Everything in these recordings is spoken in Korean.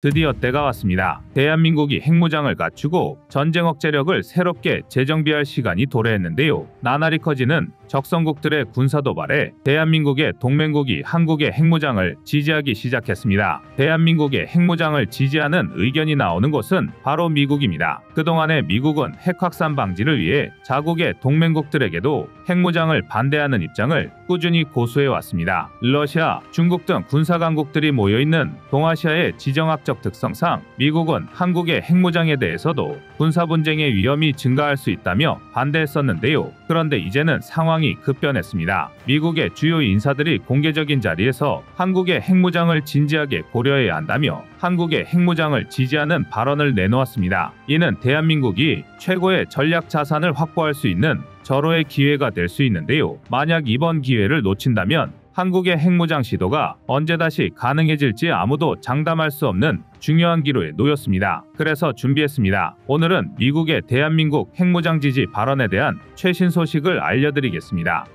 드디어 때가 왔습니다. 대한민국이 핵무장을 갖추고 전쟁 억제력을 새롭게 재정비할 시간이 도래했는데요. 나날이 커지는 적성국들의 군사 도발에 대한민국의 동맹국이 한국의 핵무장을 지지하기 시작했습니다. 대한민국의 핵무장을 지지하는 의견이 나오는 곳은 바로 미국입니다. 그동안에 미국은 핵 확산 방지를 위해 자국의 동맹국들에게도 핵무장을 반대하는 입장을 꾸준히 고수해 왔습니다. 러시아, 중국 등 군사 강국들이 모여있는 동아시아의 지정학적 특성상 미국은 한국의 핵무장에 대해서도 군사 분쟁의 위험이 증가할 수 있다며 반대했었는데요. 그런데 이제는 상황이 급변했습니다. 미국의 주요 인사들이 공개적인 자리에서 한국의 핵무장을 진지하게 고려해야 한다며 한국의 핵무장을 지지하는 발언을 내놓았습니다. 이는 대한민국이 최고의 전략 자산을 확보할 수 있는 절호의 기회가 될 수 있는데요. 만약 이번 기회를 놓친다면 한국의 핵무장 시도가 언제 다시 가능해질지 아무도 장담할 수 없는 중요한 기로에 놓였습니다. 그래서 준비했습니다. 오늘은 미국의 대한민국 핵무장 지지 발언에 대한 최신 소식을 알려드리겠습니다.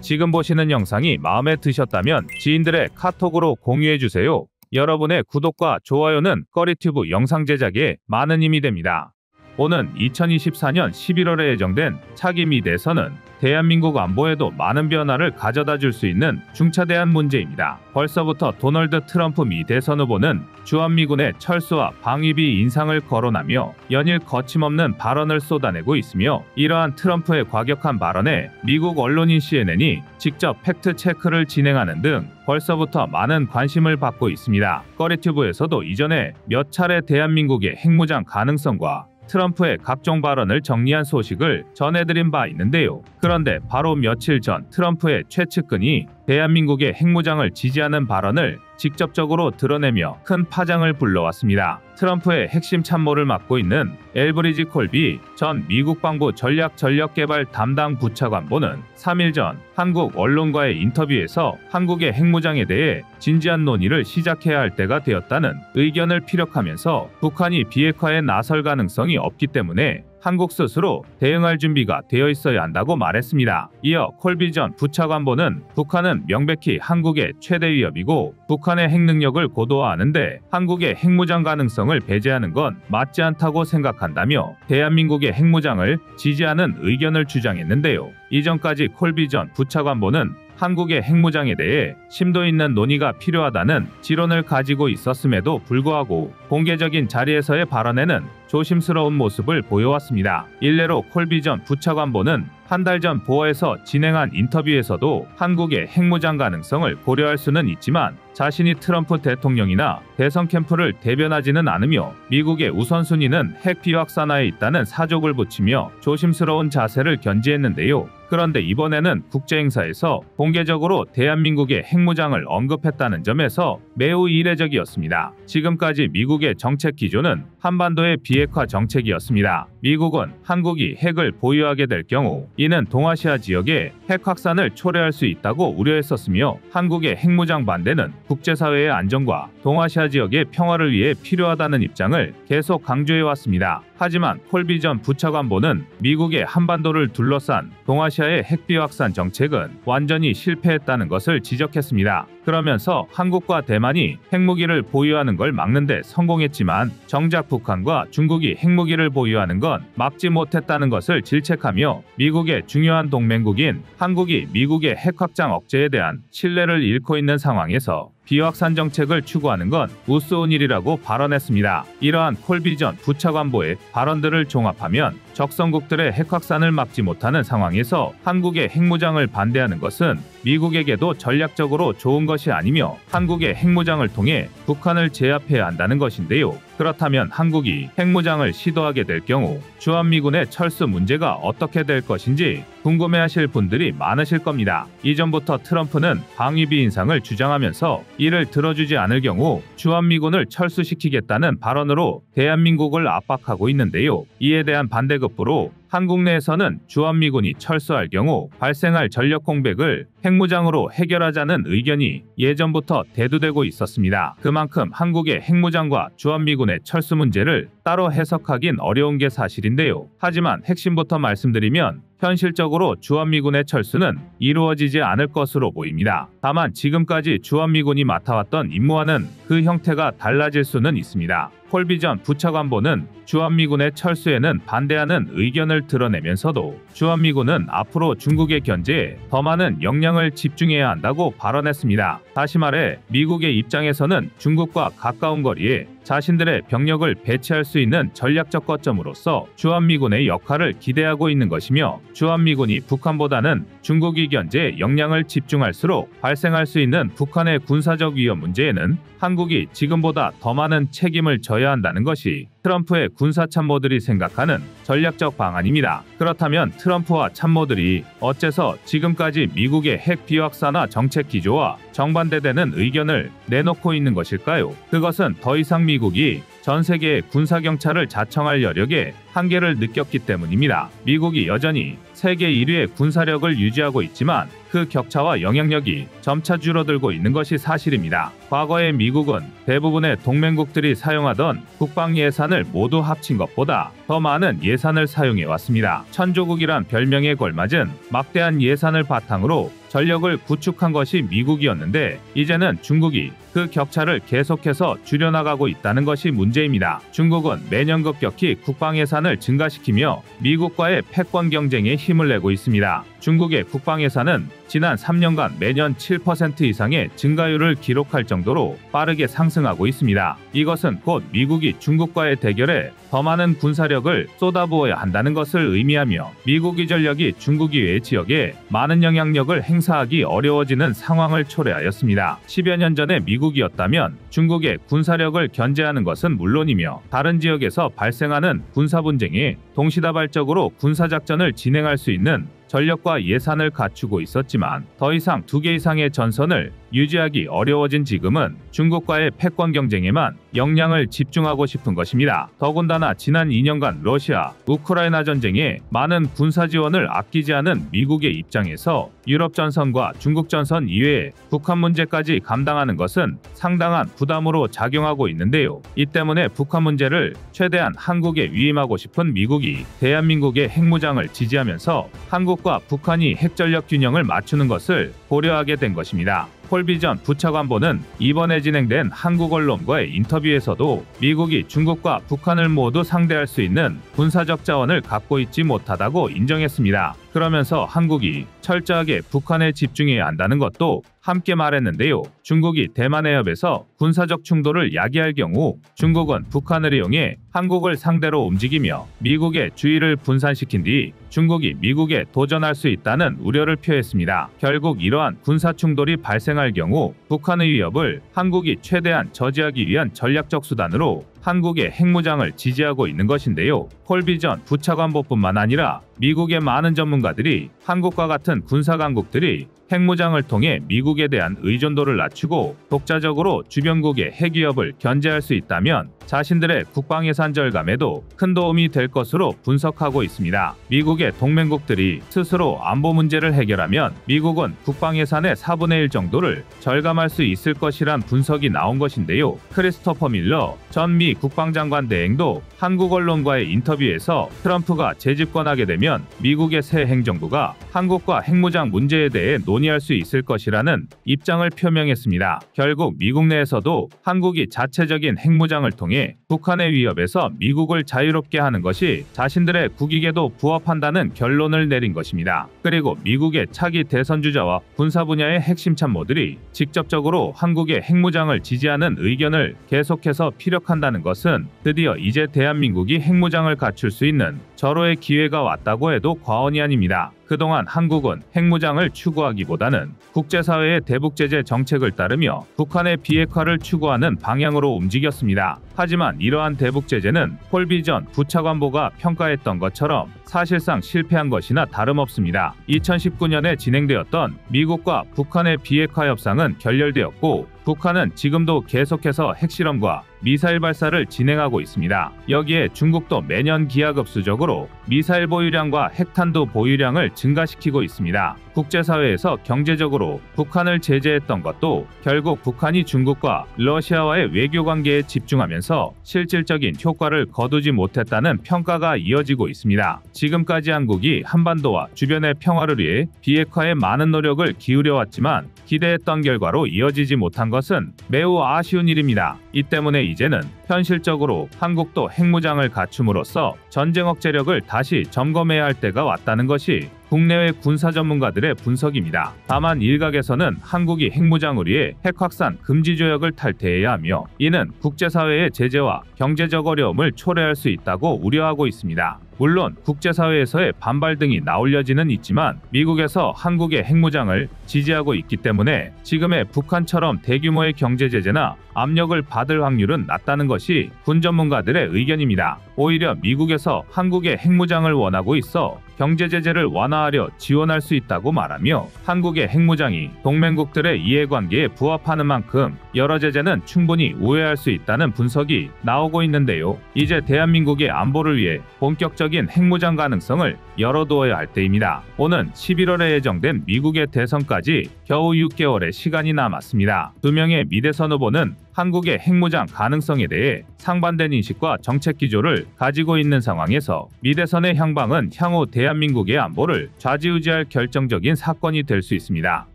지금 보시는 영상이 마음에 드셨다면 지인들의 카톡으로 공유해주세요. 여러분의 구독과 좋아요는 꺼리튜브 영상 제작에 많은 힘이 됩니다. 오는 2024년 11월에 예정된 차기 미 대선은 대한민국 안보에도 많은 변화를 가져다 줄 수 있는 중차대한 문제입니다. 벌써부터 도널드 트럼프 미 대선 후보는 주한미군의 철수와 방위비 인상을 거론하며 연일 거침없는 발언을 쏟아내고 있으며 이러한 트럼프의 과격한 발언에 미국 언론인 CNN이 직접 팩트체크를 진행하는 등 벌써부터 많은 관심을 받고 있습니다. 꺼리튜브에서도 이전에 몇 차례 대한민국의 핵무장 가능성과 트럼프의 각종 발언을 정리한 소식을 전해드린 바 있는데요. 그런데 바로 며칠 전 트럼프의 최측근이 대한민국의 핵무장을 지지하는 발언을 직접적으로 드러내며 큰 파장을 불러왔습니다. 트럼프의 핵심 참모를 맡고 있는 엘브리지 콜비 전 미국 방부 전략개발 담당 부차관보는 3일 전 한국 언론과의 인터뷰에서 한국의 핵무장에 대해 진지한 논의를 시작해야 할 때가 되었다는 의견을 피력하면서 북한이 비핵화에 나설 가능성이 없기 때문에 한국 스스로 대응할 준비가 되어 있어야 한다고 말했습니다. 이어 콜비 전 부차관보는 북한은 명백히 한국의 최대 위협이고 북한의 핵 능력을 고도화하는데 한국의 핵무장 가능성을 배제하는 건 맞지 않다고 생각한다며 대한민국의 핵무장을 지지하는 의견을 주장했는데요. 이전까지 콜비 전 부차관보는 한국의 핵무장에 대해 심도 있는 논의가 필요하다는 지론을 가지고 있었음에도 불구하고 공개적인 자리에서의 발언에는 조심스러운 모습을 보여왔습니다. 일례로 콜비 전 부차관보는 한 달 전 보어에서 진행한 인터뷰에서도 한국의 핵무장 가능성을 고려할 수는 있지만 자신이 트럼프 대통령이나 대선 캠프를 대변하지는 않으며 미국의 우선순위는 핵 비확산화에 있다는 사족을 붙이며 조심스러운 자세를 견지했는데요. 그런데 이번에는 국제행사에서 공개적으로 대한민국의 핵무장을 언급했다는 점에서 매우 이례적이었습니다. 지금까지 미국의 정책 기조는 한반도의 비핵화 정책이었습니다. 미국은 한국이 핵을 보유하게 될 경우 이는 동아시아 지역의 핵 확산을 초래할 수 있다고 우려했었으며 한국의 핵무장 반대는 국제사회의 안정과 동아시아 지역의 평화를 위해 필요하다는 입장을 계속 강조해왔습니다. 하지만 콜비 전 부차관보는 미국의 한반도를 둘러싼 동아시아의 핵비 확산 정책은 완전히 실패했다는 것을 지적했습니다. 그러면서 한국과 대만이 핵무기를 보유하는 걸 막는 데 성공했지만 정작 북한과 중국이 핵무기를 보유하는 건 막지 못했다는 것을 질책하며 미국의 중요한 동맹국인 한국이 미국의 핵 확장 억제에 대한 신뢰를 잃고 있는 상황에서 비확산 정책을 추구하는 건 우스운 일이라고 발언했습니다. 이러한 콜비 전 부차관보의 발언들을 종합하면 적성국들의 핵 확산을 막지 못하는 상황에서 한국의 핵무장을 반대하는 것은 미국에게도 전략적으로 좋은 것이 아니며 한국의 핵무장을 통해 북한을 제압해야 한다는 것인데요. 그렇다면 한국이 핵무장을 시도하게 될 경우 주한미군의 철수 문제가 어떻게 될 것인지 궁금해하실 분들이 많으실 겁니다. 이전부터 트럼프는 방위비 인상을 주장하면서 이를 들어주지 않을 경우 주한미군을 철수시키겠다는 발언으로 대한민국을 압박하고 있는데요. 이에 대한 반대급부로 한국 내에서는 주한미군이 철수할 경우 발생할 전력 공백을 핵무장으로 해결하자는 의견이 예전부터 대두되고 있었습니다. 그만큼 한국의 핵무장과 주한미군의 철수 문제를 따로 해석하긴 어려운 게 사실인데요. 하지만 핵심부터 말씀드리면 현실적으로 주한미군의 철수는 이루어지지 않을 것으로 보입니다. 다만 지금까지 주한미군이 맡아왔던 임무와는 그 형태가 달라질 수는 있습니다. 콜비전 부차관보는 주한미군의 철수에는 반대하는 의견을 드러내면서도 주한미군은 앞으로 중국의 견제에 더 많은 역량을 집중해야 한다고 발언했습니다. 다시 말해 미국의 입장에서는 중국과 가까운 거리에 자신들의 병력을 배치할 수 있는 전략적 거점으로서 주한미군의 역할을 기대하고 있는 것이며, 주한미군이 북한보다는 중국이 견제에 역량을 집중할수록 발생할 수 있는 북한의 군사적 위험 문제에는 한국이 지금보다 더 많은 책임을 져야 한다는 것이 트럼프의 군사 참모들이 생각하는 전략적 방안입니다. 그렇다면 트럼프와 참모들이 어째서 지금까지 미국의 핵 비확산화 정책 기조와 정반대되는 의견을 내놓고 있는 것일까요? 그것은 더 이상 미국이 전 세계의 군사경찰을 자청할 여력에 한계를 느꼈기 때문입니다. 미국이 여전히 세계 1위의 군사력을 유지하고 있지만 그 격차와 영향력이 점차 줄어들고 있는 것이 사실입니다. 과거에 미국은 대부분의 동맹국들이 사용하던 국방 예산을 모두 합친 것보다 더 많은 예산을 사용해 왔습니다. 천조국이란 별명에 걸맞은 막대한 예산을 바탕으로 전력을 구축한 것이 미국이었는데, 이제는 중국이 그 격차를 계속해서 줄여나가고 있다는 것이 문제입니다. 중국은 매년 급격히 국방 예산을 증가시키며 미국과의 패권 경쟁에 힘을 내고 있습니다. 중국의 국방 예산은 지난 3년간 매년 7% 이상의 증가율을 기록할 정도로 빠르게 상승하고 있습니다. 이것은 곧 미국이 중국과의 대결에 더 많은 군사력을 쏟아부어야 한다는 것을 의미하며, 미국의 전력이 중국 이외의 지역에 많은 영향력을 행사하기 어려워지는 상황을 초래하였습니다. 10여 년 전에 미국이었다면 중국의 군사력을 견제하는 것은 물론이며 다른 지역에서 발생하는 군사 분쟁에 동시다발적으로 군사작전을 진행할 수 있는 전력과 예산을 갖추고 있었지만, 더 이상 2개 이상의 전선을 유지하기 어려워진 지금은 중국과의 패권 경쟁에만 역량을 집중하고 싶은 것입니다. 더군다나 지난 2년간 러시아, 우크라이나 전쟁에 많은 군사 지원을 아끼지 않은 미국의 입장에서 유럽 전선과 중국 전선 이외에 북한 문제까지 감당하는 것은 상당한 부담으로 작용하고 있는데요. 이 때문에 북한 문제를 최대한 한국에 위임하고 싶은 미국이 대한민국의 핵무장을 지지하면서 한국과 북한이 핵전력 균형을 맞추는 것을 고려하게 된 것입니다. 콜비전 부차관보는 이번에 진행된 한국 언론과의 인터뷰에서도 미국이 중국과 북한을 모두 상대할 수 있는 군사적 자원을 갖고 있지 못하다고 인정했습니다. 그러면서 한국이 철저하게 북한에 집중해야 한다는 것도 함께 말했는데요. 중국이 대만 해협에서 군사적 충돌을 야기할 경우 중국은 북한을 이용해 한국을 상대로 움직이며 미국의 주의를 분산시킨 뒤 중국이 미국에 도전할 수 있다는 우려를 표했습니다. 결국 이러한 군사 충돌이 발생할 경우 북한의 위협을 한국이 최대한 저지하기 위한 전략적 수단으로 한국의 핵무장을 지지하고 있는 것인데요. 콜비전 부차관보뿐만 아니라 미국의 많은 전문가들이 한국과 같은 군사 강국들이 핵무장을 통해 미국에 대한 의존도를 낮추고 독자적으로 주변국의 핵 위협을 견제할 수 있다면 자신들의 국방 예산 절감에도 큰 도움이 될 것으로 분석하고 있습니다. 미국의 동맹국들이 스스로 안보 문제를 해결하면 미국은 국방 예산의 4분의 1 정도를 절감할 수 있을 것이란 분석이 나온 것인데요. 크리스토퍼 밀러 전 미 국방장관 대행도 한국 언론과의 인터뷰에서 트럼프가 재집권하게 되면 미국의 새 행정부가 한국과 핵무장 문제에 대해 논의할 수 있을 것이라는 입장을 표명했습니다. 결국 미국 내에서도 한국이 자체적인 핵무장을 통해 북한의 위협에서 미국을 자유롭게 하는 것이 자신들의 국익에도 부합한다는 결론을 내린 것입니다. 그리고 미국의 차기 대선 주자와 군사 분야의 핵심 참모들이 직접적으로 한국의 핵무장을 지지하는 의견을 계속해서 피력한다는 것은 드디어 이제 대한민국이 핵무장을 갖출 수 있는 절호의 기회가 왔다고 해도 과언이 아닙니다. 그동안 한국은 핵무장을 추구하기보다는 국제사회의 대북제재 정책을 따르며 북한의 비핵화를 추구하는 방향으로 움직였습니다. 하지만 이러한 대북제재는 콜비전 부차관보가 평가했던 것처럼 사실상 실패한 것이나 다름없습니다. 2019년에 진행되었던 미국과 북한의 비핵화 협상은 결렬되었고 북한은 지금도 계속해서 핵실험과 미사일 발사를 진행하고 있습니다. 여기에 중국도 매년 기하급수적으로 미사일 보유량과 핵탄두 보유량을 증가시키고 있습니다. 국제사회에서 경제적으로 북한을 제재했던 것도 결국 북한이 중국과 러시아와의 외교 관계에 집중하면서 실질적인 효과를 거두지 못했다는 평가가 이어지고 있습니다. 지금까지 한국이 한반도와 주변의 평화를 위해 비핵화에 많은 노력을 기울여왔지만 기대했던 결과로 이어지지 못한 것은 매우 아쉬운 일입니다. 이 때문에 이제는 현실적으로 한국도 핵무장을 갖춤으로써 전쟁 억제력을 다시 점검해야 할 때가 왔다는 것이 국내외 군사 전문가들의 분석입니다. 다만 일각에서는 한국이 핵무장을 위해 핵 확산 금지 조약을 탈퇴해야 하며 이는 국제사회의 제재와 경제적 어려움을 초래할 수 있다고 우려하고 있습니다. 물론 국제사회에서의 반발 등이 나올 여지는 있지만 미국에서 한국의 핵무장을 지지하고 있기 때문에 지금의 북한처럼 대규모의 경제 제재나 압력을 받을 확률은 낮다는 것이 군 전문가들의 의견입니다. 오히려 미국에서 한국의 핵무장을 원하고 있어 경제 제재를 완화하려 지원할 수 있다고 말하며 한국의 핵무장이 동맹국들의 이해관계에 부합하는 만큼 여러 제재는 충분히 우회할 수 있다는 분석이 나오고 있는데요. 이제 대한민국의 안보를 위해 본격적인 핵무장 가능성을 열어두어야 할 때입니다. 오는 11월에 예정된 미국의 대선까지 겨우 6개월의 시간이 남았습니다. 두 명의 미대선 후보는 한국의 핵무장 가능성에 대해 상반된 인식과 정책 기조를 가지고 있는 상황에서 미대선의 향방은 향후 대한민국의 안보를 좌지우지할 결정적인 사건이 될 수 있습니다.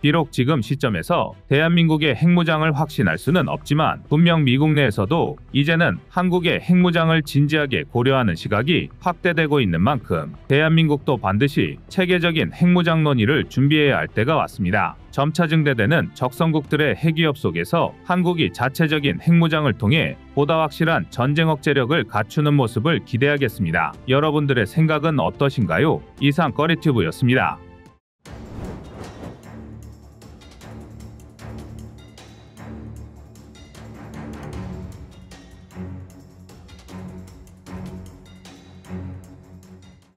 비록 지금 시점에서 대한민국의 핵무장을 확신할 수는 없지만 분명 미국 내에서도 이제는 한국의 핵무장을 진지하게 고려하는 시각이 확대되고 있는 만큼 대한민국도 반드시 체계적인 핵무장 논의를 준비해야 할 때가 왔습니다. 점차 증대되는 적성국들의 핵위협 속에서 한국이 자체적인 핵무장을 통해 보다 확실한 전쟁 억제력을 갖추는 모습을 기대하겠습니다. 여러분들의 생각은 어떠신가요? 이상 꺼리튜브였습니다.